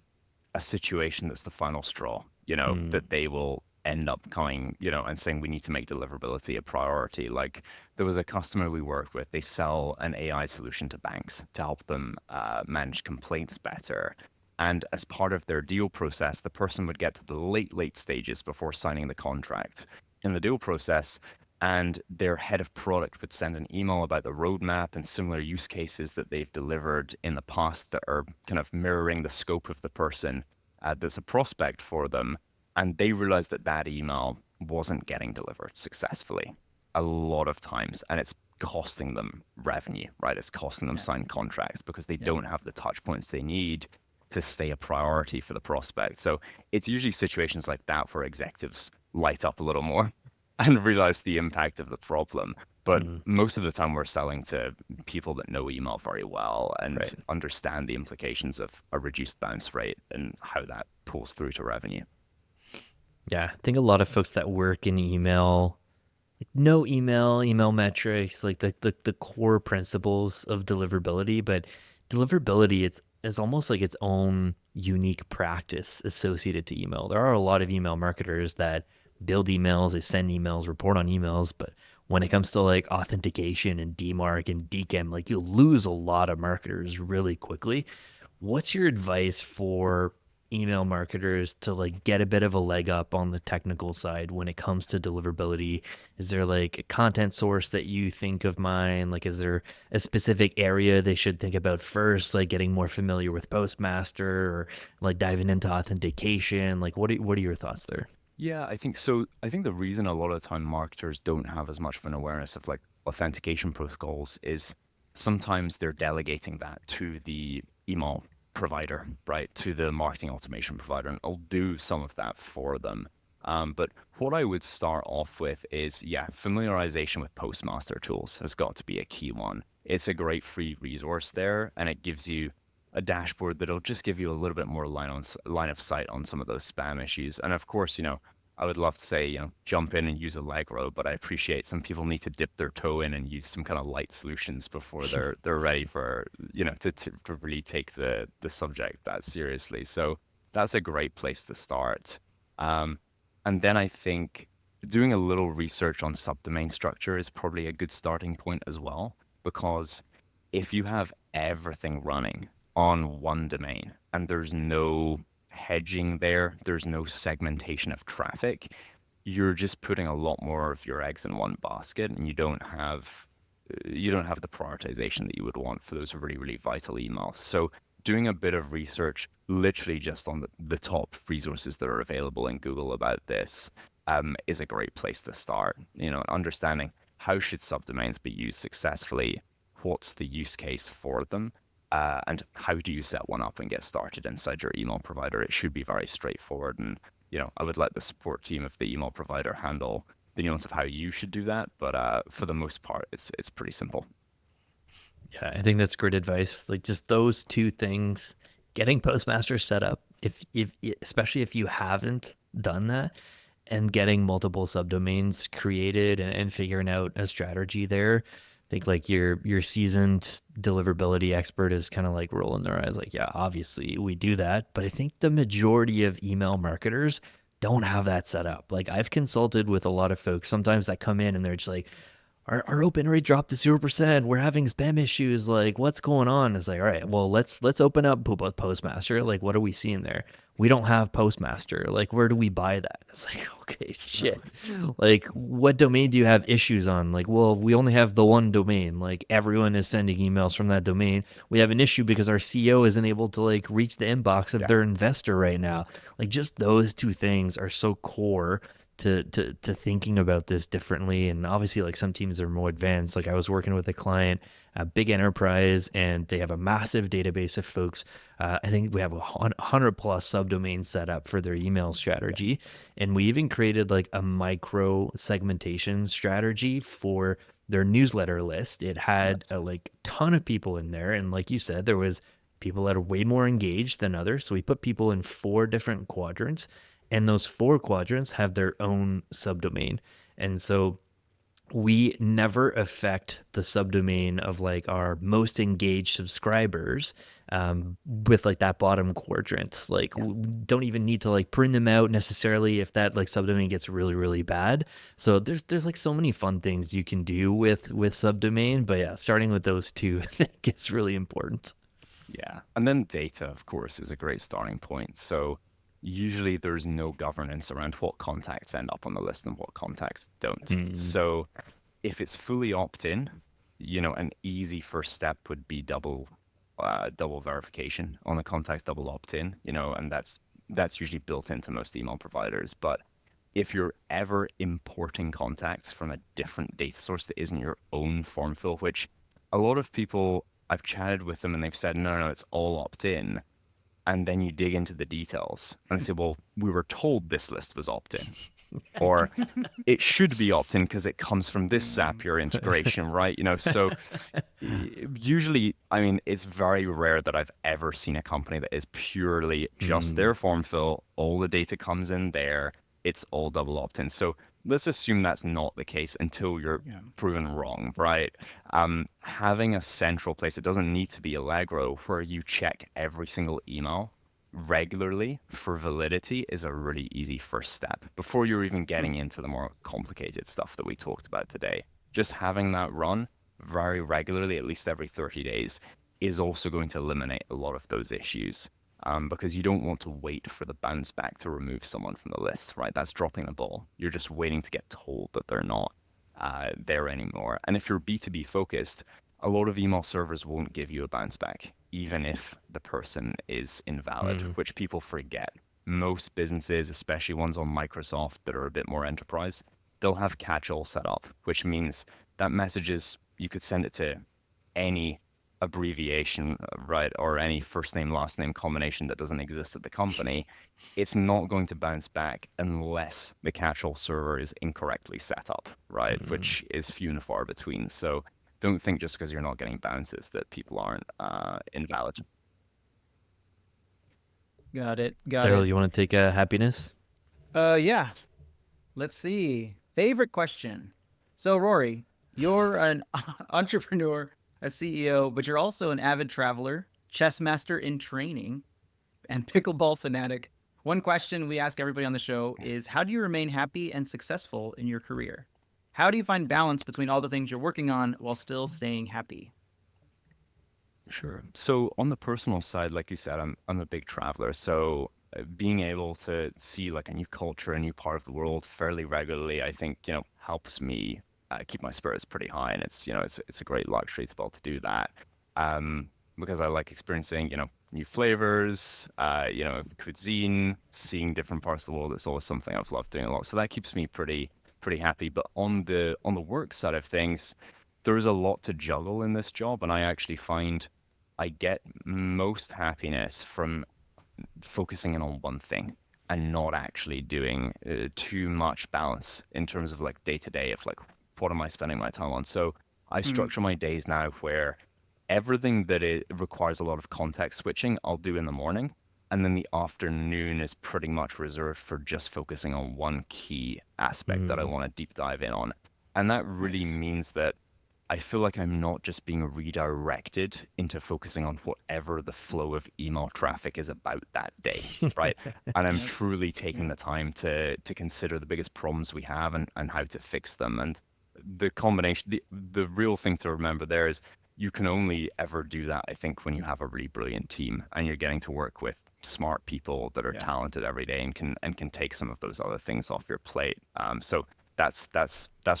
a situation that's the final straw, Mm, that they will end up coming, and saying we need to make deliverability a priority. Like there was a customer we worked with, they sell an AI solution to banks to help them manage complaints better. And as part of their deal process, the person would get to the late stages before signing the contract in the deal process. And their head of product would send an email about the roadmap and similar use cases that they've delivered in the past that are kind of mirroring the scope of the person that's a prospect for them. And they realized that that email wasn't getting delivered successfully a lot of times. And it's costing them revenue, right? It's costing them Yeah. signed contracts because they Yeah. don't have the touch points they need to stay a priority for the prospect. So it's usually situations like that where executives light up a little more and realize the impact of the problem. But mm, most of the time, we're selling to people that know email very well and right. understand the implications of a reduced bounce rate and how that pulls through to revenue. Yeah, I think a lot of folks that work in email, like no email metrics, like the core principles of deliverability, but deliverability it's almost like its own unique practice associated to email. There are a lot of email marketers that build emails, they send emails, report on emails, but when it comes to like authentication and DMARC and DKIM, like you lose a lot of marketers really quickly. What's your advice for email marketers to like get a bit of a leg up on the technical side when it comes to deliverability? Is there like a content source that you think of mine? Like, is there a specific area they should think about first, like getting more familiar with Postmaster or like diving into authentication? Like, what are your thoughts there? Yeah, I think so. I think the reason a lot of the time marketers don't have as much of an awareness of like authentication protocols is sometimes they're delegating that to the email provider, right? To the marketing automation provider, and I'll do some of that for them. But what I would start off with is, yeah, familiarization with Postmaster tools has got to be a key one. It's a great free resource there, and it gives you a dashboard that'll just give you a little bit more line of sight on some of those spam issues. And of course, I would love to say, jump in and use Allegro, but I appreciate some people need to dip their toe in and use some kind of light solutions before they're ready for, to really take the subject that seriously. So that's a great place to start. Um, and then I think doing a little research on subdomain structure is probably a good starting point as well, because if you have everything running on one domain and there's no hedging there, there's no segmentation of traffic, you're just putting a lot more of your eggs in one basket, and you don't have the prioritization that you would want for those really, really vital emails. So doing a bit of research, literally just on the top resources that are available in Google about this, is a great place to start. Understanding how should subdomains be used successfully, what's the use case for them, and how do you set one up and get started inside your email provider. It should be very straightforward, and I would let the support team of the email provider handle the nuance of how you should do that. But for the most part, it's pretty simple. Yeah, I think that's great advice. Like just those two things, getting Postmaster set up, if especially if you haven't done that, and getting multiple subdomains created and figuring out a strategy there. I think like your seasoned deliverability expert is kind of like rolling their eyes like, yeah, obviously we do that. But I think the majority of email marketers don't have that set up. Like I've consulted with a lot of folks sometimes that come in and they're just like, our open rate dropped to 0%. We're having spam issues. Like, what's going on? It's like, all right, well, let's open up Postmaster. Like, what are we seeing there? We don't have Postmaster. Like, where do we buy that? It's like, okay, shit. Like, what domain do you have issues on? Like, well, we only have the one domain. Like, everyone is sending emails from that domain. We have an issue because our CEO isn't able to like reach the inbox of Yeah. their investor right now. Like, just those two things are so core to thinking about this differently. And obviously like some teams are more advanced. Like I was working with a client, a big enterprise, and they have a massive database of folks. I think we have 100 plus subdomains set up for their email strategy, and we even created like a micro segmentation strategy for their newsletter list. It had Nice. a like ton of people in there, and like you said, there was people that are way more engaged than others. So we put people in 4 different quadrants, and those 4 quadrants have their own subdomain. And so we never affect the subdomain of like our most engaged subscribers with like that bottom quadrant. Like we don't even need to like print them out necessarily if that like subdomain gets really, really bad. So there's like so many fun things you can do with subdomain, but yeah, starting with those 2 gets really important. Yeah. And then data, of course, is a great starting point. So usually there's no governance around what contacts end up on the list and what contacts don't. So if it's fully opt-in, an easy first step would be double verification on the contacts, double opt-in, and that's usually built into most email providers. But if you're ever importing contacts from a different data source that isn't your own form fill, which a lot of people, I've chatted with them and they've said, no, it's all opt-in. And then you dig into the details and say, well, we were told this list was opt-in. Or it should be opt-in because it comes from this Zapier integration, right? So usually, I mean, it's very rare that I've ever seen a company that is purely just their form fill. All the data comes in there. It's all double opt-in. So let's assume that's not the case until you're proven wrong, right? Having a central place, it doesn't need to be Allegro, where you check every single email regularly for validity is a really easy first step before you're even getting into the more complicated stuff that we talked about today. Just having that run very regularly, at least every 30 days, is also going to eliminate a lot of those issues. Because you don't want to wait for the bounce back to remove someone from the list, right? That's dropping the ball. You're just waiting to get told that they're not there anymore. And if you're B2B focused, a lot of email servers won't give you a bounce back, even if the person is invalid, which people forget. Most businesses, especially ones on Microsoft that are a bit more enterprise, they'll have catch-all set up, which means that messages, you could send it to any abbreviation, right, or any first name, last name combination that doesn't exist at the company. It's not going to bounce back unless the catch-all server is incorrectly set up, right, which is few and far between. So don't think just because you're not getting bounces that people aren't invalid. Got it. Daryl, you want to take happiness? Yeah. Let's see. Favorite question. So, Rory, you're an entrepreneur, a CEO, but you're also an avid traveler, chess master in training, and pickleball fanatic. One question we ask everybody on the show is, how do you remain happy and successful in your career? How do you find balance between all the things you're working on while still staying happy? Sure. So on the personal side, like you said, I'm a big traveler. So being able to see like a new culture, a new part of the world fairly regularly, I think, helps me keep my spirits pretty high. And it's a great luxury to be able to do that. Because I like experiencing, new flavors, cuisine, seeing different parts of the world. It's always something I've loved doing a lot. So that keeps me pretty happy. But on the work side of things, there's a lot to juggle in this job, and I actually find I get most happiness from focusing in on one thing and not actually doing too much balance in terms of like day to day of like what am I spending my time on. So I structure my days now where everything that it requires a lot of context switching I'll do in the morning, and then the afternoon is pretty much reserved for just focusing on one key aspect that I want to deep dive in on. And that really means that I feel like I'm not just being redirected into focusing on whatever the flow of email traffic is about that day, right? And I'm truly taking the time to consider the biggest problems we have and how to fix them. And the combination, the real thing to remember there is you can only ever do that, I think, when you have a really brilliant team and you're getting to work with smart people that are talented every day and can take some of those other things off your plate. So that's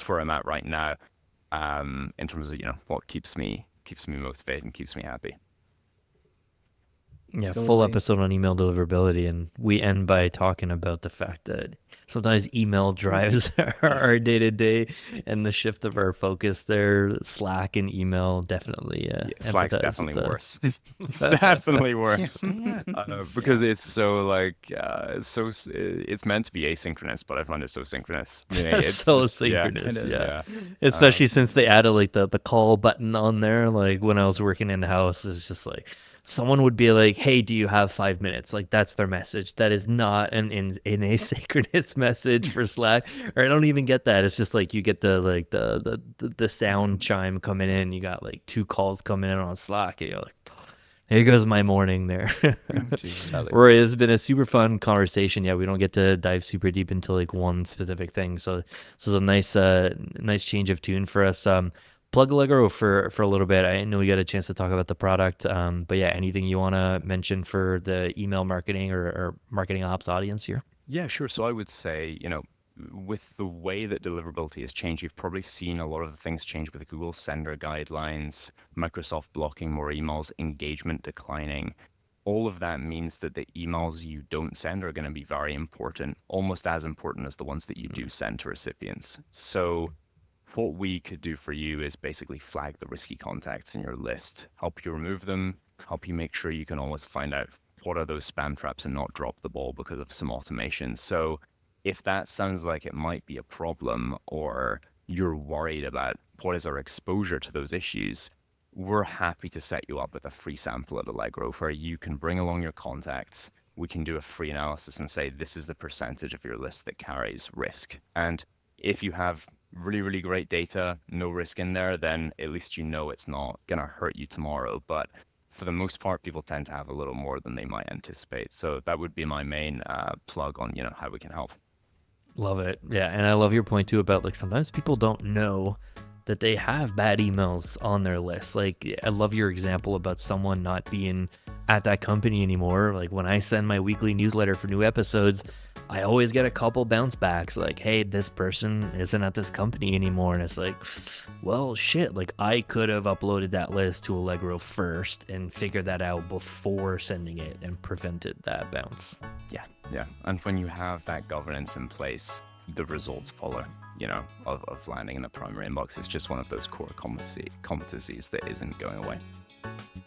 where I'm at right now. In terms of what keeps me motivated and keeps me happy. Yeah, full episode on email deliverability, and we end by talking about the fact that Sometimes email drives our day to day, and the shift of our focus there. Slack and email definitely Slack's empathize with definitely worse. It's definitely worse because it's so like it's meant to be asynchronous, but I find it so synchronous. Meaning it's so just, synchronous, It is. yeah. yeah. Especially since they added like the call button on there. Like when I was working in the house, it's just like someone would be like, "Hey, do you have 5 minutes?" Like that's their message. That is not an asynchronous message for Slack. Or I don't even get that. It's just like you get the like the sound chime coming in. You got like 2 calls coming in on Slack, and you're like, "Here goes my morning there." Rory, it's been a super fun conversation. Yeah, we don't get to dive super deep into like one specific thing, so this is a nice change of tune for us. Plug Allegro for a little bit. I know we got a chance to talk about the product, but yeah, anything you want to mention for the email marketing or marketing ops audience here? Yeah, sure. So I would say, with the way that deliverability has changed, you've probably seen a lot of the things change with Google Sender guidelines, Microsoft blocking more emails, engagement declining. All of that means that the emails you don't send are going to be very important, almost as important as the ones that you do send to recipients. So what we could do for you is basically flag the risky contacts in your list, help you remove them, help you make sure you can always find out what are those spam traps and not drop the ball because of some automation. So if that sounds like it might be a problem or you're worried about what is our exposure to those issues, we're happy to set you up with a free sample at Allegro where you can bring along your contacts. We can do a free analysis and say, this is the percentage of your list that carries risk. And if you have really, really great data, no risk in there, then at least it's not going to hurt you tomorrow. But for the most part, people tend to have a little more than they might anticipate. So that would be my main plug on, how we can help. Love it. Yeah, and I love your point too about like sometimes people don't know that they have bad emails on their list. Like I love your example about someone not being at that company anymore. Like when I send my weekly newsletter for new episodes, I always get a couple bounce backs like, "Hey, this person isn't at this company anymore." And it's like, well, shit, like I could have uploaded that list to Allegro first and figured that out before sending it and prevented that bounce. Yeah. And when you have that governance in place, the results follow, of landing in the primary inbox. It's just one of those core competencies that isn't going away.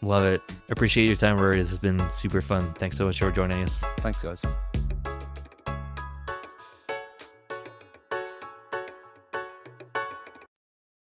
Love it. Appreciate your time, Rory. This has been super fun. Thanks so much for joining us. Thanks, guys.